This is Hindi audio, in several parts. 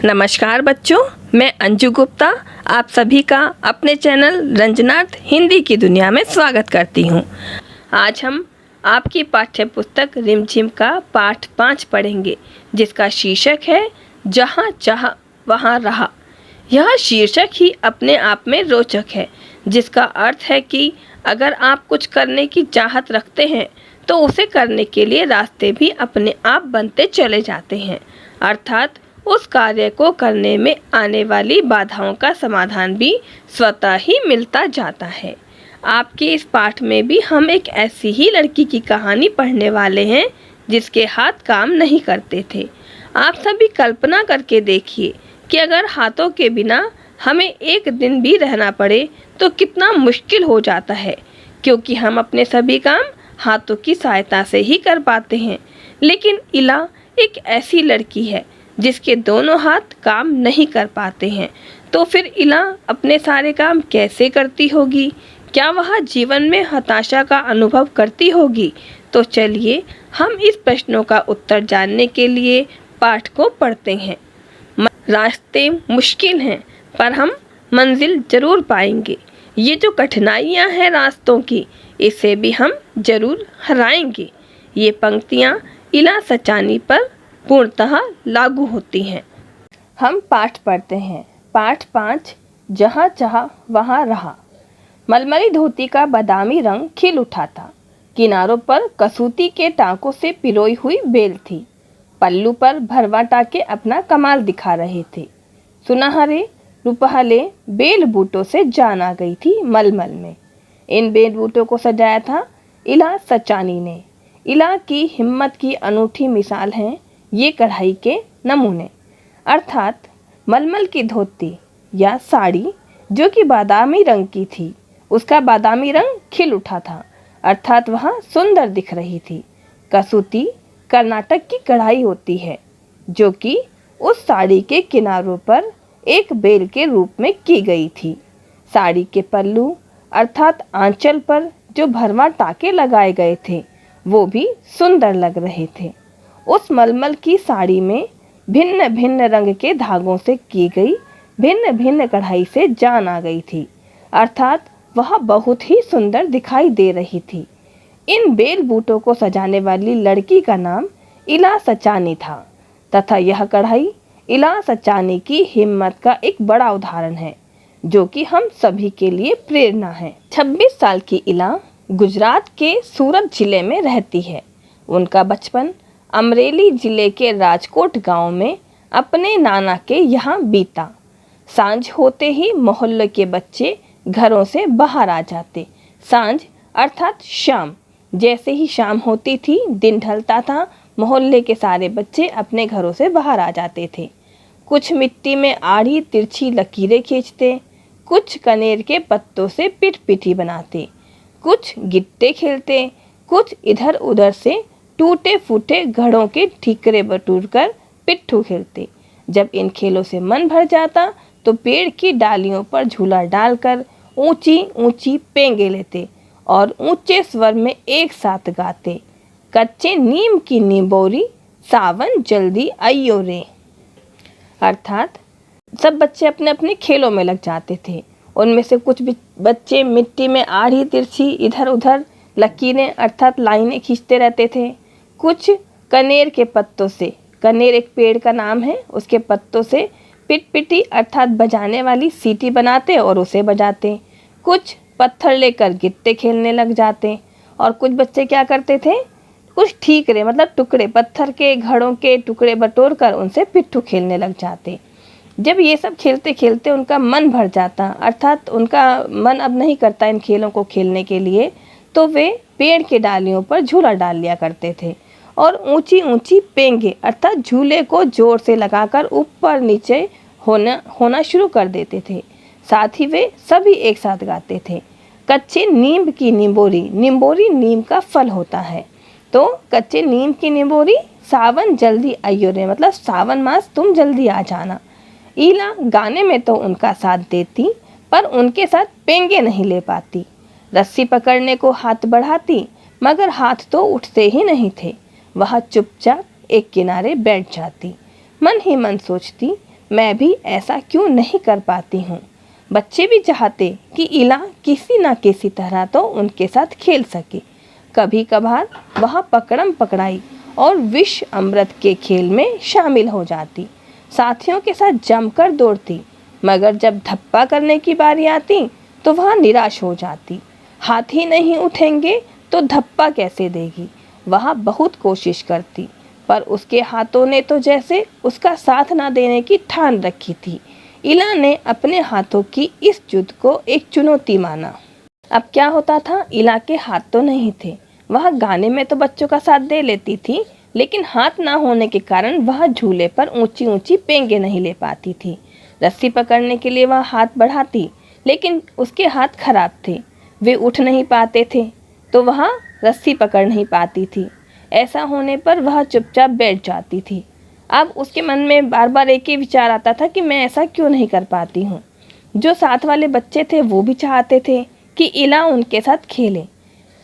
नमस्कार बच्चों, मैं अंजू गुप्ता आप सभी का अपने चैनल रंजनार्थ हिंदी की दुनिया में स्वागत करती हूँ। आज हम आपकी पाठ्य पुस्तक रिमझिम का पाठ 5 पढ़ेंगे, जिसका शीर्षक है जहाँ चाहा वहाँ रहा। यह शीर्षक ही अपने आप में रोचक है, जिसका अर्थ है कि अगर आप कुछ करने की चाहत रखते हैं तो उसे करने के लिए रास्ते भी अपने आप बनते चले जाते हैं, अर्थात उस कार्य को करने में आने वाली बाधाओं का समाधान भी स्वतः ही मिलता जाता है। आपके इस पाठ में भी हम एक ऐसी ही लड़की की कहानी पढ़ने वाले हैं जिसके हाथ काम नहीं करते थे। आप सभी कल्पना करके देखिए कि अगर हाथों के बिना हमें एक दिन भी रहना पड़े तो कितना मुश्किल हो जाता है, क्योंकि हम अपने सभी काम हाथों की सहायता से ही कर पाते हैं। लेकिन इला एक ऐसी लड़की है जिसके दोनों हाथ काम नहीं कर पाते हैं। तो फिर इला अपने सारे काम कैसे करती होगी? क्या वह जीवन में हताशा का अनुभव करती होगी? तो चलिए हम इस प्रश्नों का उत्तर जानने के लिए पाठ को पढ़ते हैं। रास्ते मुश्किल हैं, पर हम मंजिल जरूर पाएंगे। ये जो कठिनाइयाँ हैं रास्तों की, इसे भी हम जरूर हराएंगे। ये पंक्तियाँ इला सचानी पर पूर्णतः लागू होती हैं। हम पाठ पढ़ते हैं। पाठ 5, जहाँ चाहा वहाँ रहा। मलमली धोती का बादामी रंग खिल उठा था। किनारों पर कसूती के टाँकों से पिरोई हुई बेल थी। पल्लू पर भरवा टाके अपना कमाल दिखा रहे थे। सुनहरे रुपहले बेल बूटों से जान आ गई थी मलमल में। इन बेल बूटों को सजाया था इला सचानी ने। इला की हिम्मत की अनूठी मिसाल हैं ये कढ़ाई के नमूने, अर्थात मलमल की धोती या साड़ी जो कि बादामी रंग की थी, उसका बादामी रंग खिल उठा था, अर्थात वह सुंदर दिख रही थी। कसूती कर्नाटक की कढ़ाई होती है जो कि उस साड़ी के किनारों पर एक बेल के रूप में की गई थी। साड़ी के पल्लू अर्थात आंचल पर जो भरवा टाके लगाए गए थे वो भी सुंदर लग रहे थे। उस मलमल की साड़ी में भिन्न भिन्न रंग के धागों से की गई भिन्न भिन्न कढ़ाई से जान आ गई थी, अर्थात वह बहुत ही सुंदर दिखाई दे रही थी। इन बेल बूटों को सजाने वाली लड़की का नाम इला सचानी था तथा यह कढ़ाई इला सचानी की हिम्मत का एक बड़ा उदाहरण है, जो कि हम सभी के लिए प्रेरणा है। 26 साल की इला गुजरात के सूरत जिले में रहती है। उनका बचपन अमरेली जिले के राजकोट गांव में अपने नाना के यहाँ बीता। सांझ होते ही मोहल्ले के बच्चे घरों से बाहर आ जाते। सांझ अर्थात शाम। जैसे ही शाम होती थी, दिन ढलता था, मोहल्ले के सारे बच्चे अपने घरों से बाहर आ जाते थे। कुछ मिट्टी में आड़ी तिरछी लकीरें खींचते, कुछ कनेर के पत्तों से पिट-पिटी बनाते, कुछ गिट्टे खेलते, कुछ इधर उधर से टूटे फूटे घड़ों के ठीकरे बटूर कर पिट्ठू खेलते। जब इन खेलों से मन भर जाता तो पेड़ की डालियों पर झूला डालकर ऊंची ऊंची पेंगे लेते और ऊंचे स्वर में एक साथ गाते, कच्चे नीम की निबोरी सावन जल्दी आइयो रे। अर्थात सब बच्चे अपने अपने खेलों में लग जाते थे। उनमें से कुछ बच्चे मिट्टी में आड़ी तिरछी इधर उधर लकीरें अर्थात लाइनें खींचते रहते थे। कुछ कनेर के पत्तों से, कनेर एक पेड़ का नाम है, उसके पत्तों से पिट-पिटी अर्थात बजाने वाली सीटी बनाते और उसे बजाते। कुछ पत्थर लेकर गिट्टे खेलने लग जाते और कुछ बच्चे क्या करते थे, कुछ ठीकरे मतलब टुकड़े पत्थर के घड़ों के टुकड़े बटोर कर उनसे पिट्ठू खेलने लग जाते। जब ये सब खेलते खेलते उनका मन भर जाता, अर्थात उनका मन अब नहीं करता इन खेलों को खेलने के लिए, तो वे पेड़ के डालियों पर झूला डाल लिया करते थे और ऊंची ऊंची पेंगे अर्थात झूले को जोर से लगाकर ऊपर नीचे होना शुरू कर देते थे। साथ ही वे सभी एक साथ गाते थे, कच्चे नीम की निबोरी। निबोरी नीम का फल होता है, तो कच्चे नीम की निबोरी सावन जल्दी आइयो रे, मतलब सावन मास तुम जल्दी आ जाना। इला गाने में तो उनका साथ देती, पर उनके साथ पेंगे नहीं ले पाती। रस्सी पकड़ने को हाथ बढ़ाती, मगर हाथ तो उठते ही नहीं थे। वह चुपचाप एक किनारे बैठ जाती। मन ही मन सोचती, मैं भी ऐसा क्यों नहीं कर पाती हूँ। बच्चे भी चाहते कि इला किसी न किसी तरह तो उनके साथ खेल सके। कभी कभार वह पकड़म पकड़ाई और विष अमृत के खेल में शामिल हो जाती, साथियों के साथ जमकर दौड़ती। मगर जब धप्पा करने की बारी आती तो वह निराश हो जाती। हाथ ही नहीं उठेंगे तो धप्पा कैसे देगी। वह बहुत कोशिश करती, पर उसके हाथों ने तो जैसे उसका साथ ना देने की ठान रखी थी। इला ने अपने हाथों की इस जिद को एक चुनौती माना। अब क्या होता था, इला के हाथ तो नहीं थे। वह गाने में तो बच्चों का साथ दे लेती थी, लेकिन हाथ ना होने के कारण वह झूले पर ऊंची ऊंची पेंगे नहीं ले पाती थी। रस्सी पकड़ने के लिए वह हाथ बढ़ाती, लेकिन उसके हाथ खराब थे, वे उठ नहीं पाते थे, तो वह रस्सी पकड़ नहीं पाती थी। ऐसा होने पर वह चुपचाप बैठ जाती थी। अब उसके मन में बार बार एक ही विचार आता था कि मैं ऐसा क्यों नहीं कर पाती हूँ। जो साथ वाले बच्चे थे वो भी चाहते थे कि इला उनके साथ खेले।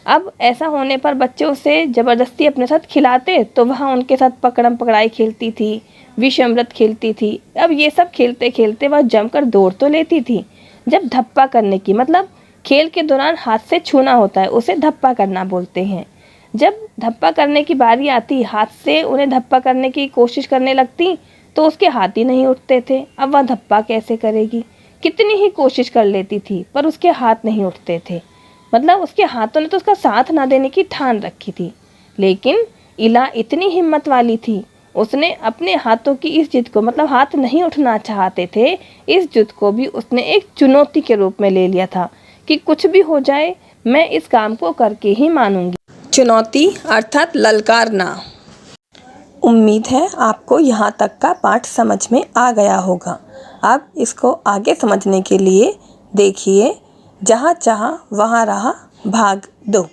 अब ऐसा होने पर बच्चे उसे ज़बरदस्ती अपने साथ खिलाते तो वह उनके साथ पकड़म पकड़ाई खेलती थी, विष अमृत खेलती थी। अब ये सब खेलते खेलते वह जमकर दौड़ तो लेती थी। जब धप्पा करने की, मतलब खेल के दौरान हाथ से छूना होता है, उसे धप्पा करना बोलते हैं। जब धप्पा करने की बारी आती, हाथ से उन्हें धप्पा करने की कोशिश करने लगती तो उसके हाथ ही नहीं उठते थे। अब वह धप्पा कैसे करेगी। कितनी ही कोशिश कर लेती थी पर उसके हाथ नहीं उठते थे, मतलब उसके हाथों ने तो उसका साथ ना देने की ठान रखी थी। लेकिन इला इतनी हिम्मत वाली थी, उसने अपने हाथों की इस जिद को, मतलब हाथ नहीं उठना चाहते थे, इस जिद को भी उसने एक चुनौती के रूप में ले लिया था कि कुछ भी हो जाए मैं इस काम को करके ही मानूंगी। चुनौती अर्थात ललकारना। उम्मीद है आपको यहाँ तक का पाठ समझ में आ गया होगा। अब इसको आगे समझने के लिए देखिए जहाँ चाहा वहाँ रहा भाग 2।